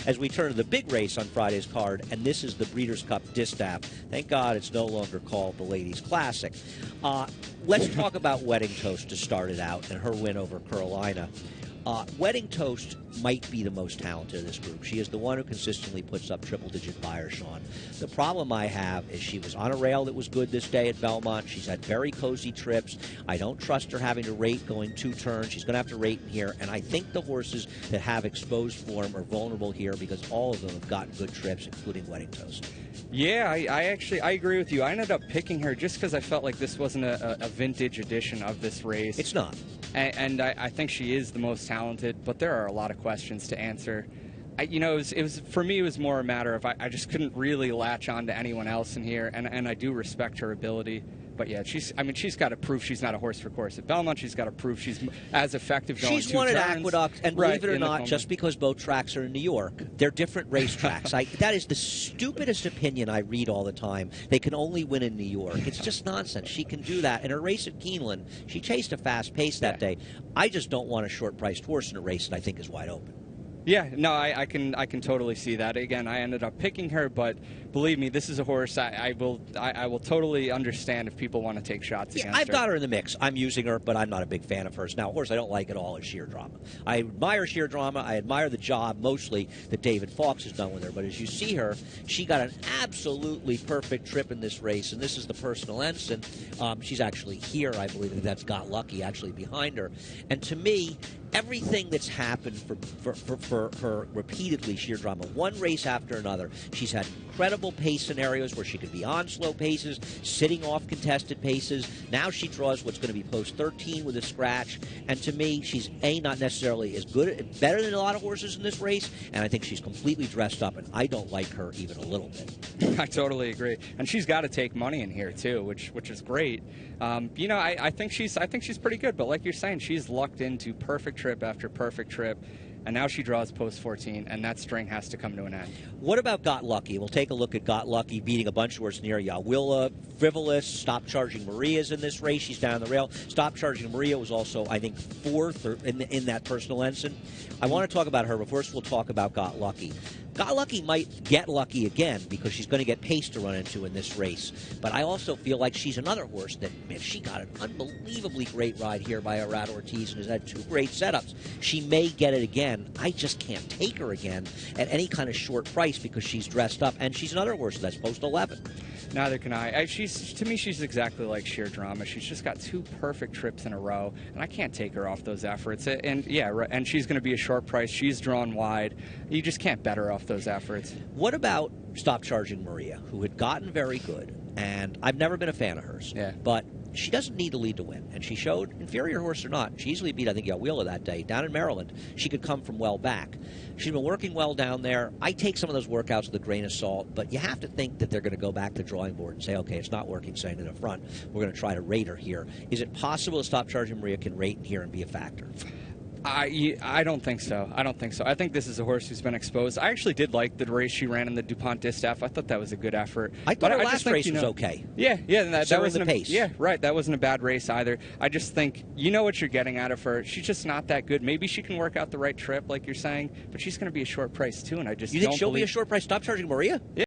as we turn to the big race on Friday's card, and this is the Breeders' Cup Distaff. Thank God it's no longer called the Ladies' Classic. Let's talk about Wedding Toast to start it out and her win over Carolina. Wedding Toast might be the most talented of this group. She is the one who consistently puts up triple-digit buyers, Sean. The problem I have is she was on a rail that was good this day at Belmont. She's had very cozy trips. I don't trust her having to rate going 2 turns. She's going to have to rate in here, and I think the horses that have exposed form are vulnerable here because all of them have gotten good trips, including Wedding Toast. Yeah, I agree with you. I ended up picking her just because I felt like this wasn't a vintage edition of this race. It's not. And I think she is the most talented, but there are a lot of questions to answer. It was for me, it was more a matter of I just couldn't really latch on to anyone else in here, and I do respect her ability. But yeah, she's got to prove she's not a horse for course at Belmont. She's got to prove she's as effective going 2 turns. She's won at Aqueduct, and believe it or not, the just because both tracks are in New York, they're different racetracks. That is the stupidest opinion I read all the time. They can only win in New York. It's just nonsense. She can do that. In her race at Keeland, she chased a fast pace that day. I just don't want a short-priced horse in a race that I think is wide open. Yeah, no, I can totally see that. Again, I ended up picking her, but believe me, this is a horse I will totally understand if people want to take shots against her. I've got her in the mix. I'm using her, but I'm not a big fan of hers. Now, a horse I don't like at all is Sheer Drama. I admire Sheer Drama. I admire the job, mostly, that David Fawkes has done with her. But as you see her, she got an absolutely perfect trip in this race, and this is the personal ensign. She's actually here, I believe. That's Got Lucky, actually, behind her. And to me, everything that's happened for her repeatedly, Sheer Drama, one race after another, she's had incredible pace scenarios where she could be on slow paces, sitting off contested paces. Now she draws what's going to be post 13 with a scratch. And to me, she's not necessarily as good, better than a lot of horses in this race. And I think she's completely dressed up, and I don't like her even a little bit. I totally agree. And she's got to take money in here too, which is great. I think she's pretty good. But like you're saying, she's lucked into perfect trip after perfect trip. And now she draws post 14, and that string has to come to an end. What about Got Lucky? We'll take a look at Got Lucky beating a bunch of horses near Yawilla, Frivolous, Stopcharging Maria's in this race. She's down the rail. Stopcharging Maria was also, I think, 4th in that personal ensign. I want to talk about her, but first we'll talk about Got Lucky. Got Lucky might get lucky again because she's going to get pace to run into in this race. But I also feel like she's another horse that, man, she got an unbelievably great ride here by Arad Ortiz and has had 2 great setups. She may get it again. I just can't take her again at any kind of short price because she's dressed up, and she's another horse that's post 11. Neither can I. To me, she's exactly like Sheer Drama. She's just got 2 perfect trips in a row, and I can't take her off those efforts. And she's going to be a short price. She's drawn wide. You just can't bet her off those efforts. What about Stopcharging Maria, who had gotten very good, and I've never been a fan of hers, but she doesn't need to lead to win, and she showed, inferior horse or not, she easily beat, I think, Yawilla that day. Down in Maryland, she could come from well back. She's been working well down there. I take some of those workouts with a grain of salt, but you have to think that they're going to go back to the drawing board and say, okay, it's not working, saying to the front, we're going to try to rate her here. Is it possible that Stopcharging Maria can rate in here and be a factor? I don't think so. I think this is a horse who's been exposed. I actually did like the race she ran in the DuPont Distaff. I thought that was a good effort. I thought her last race was okay. Yeah, that wasn't the pace. Yeah, right. That wasn't a bad race either. I just think you know what you're getting out of her. She's just not that good. Maybe she can work out the right trip, like you're saying, but she's going to be a short price too. And I just you think she'll be a short price? Stopcharging Maria? Yeah.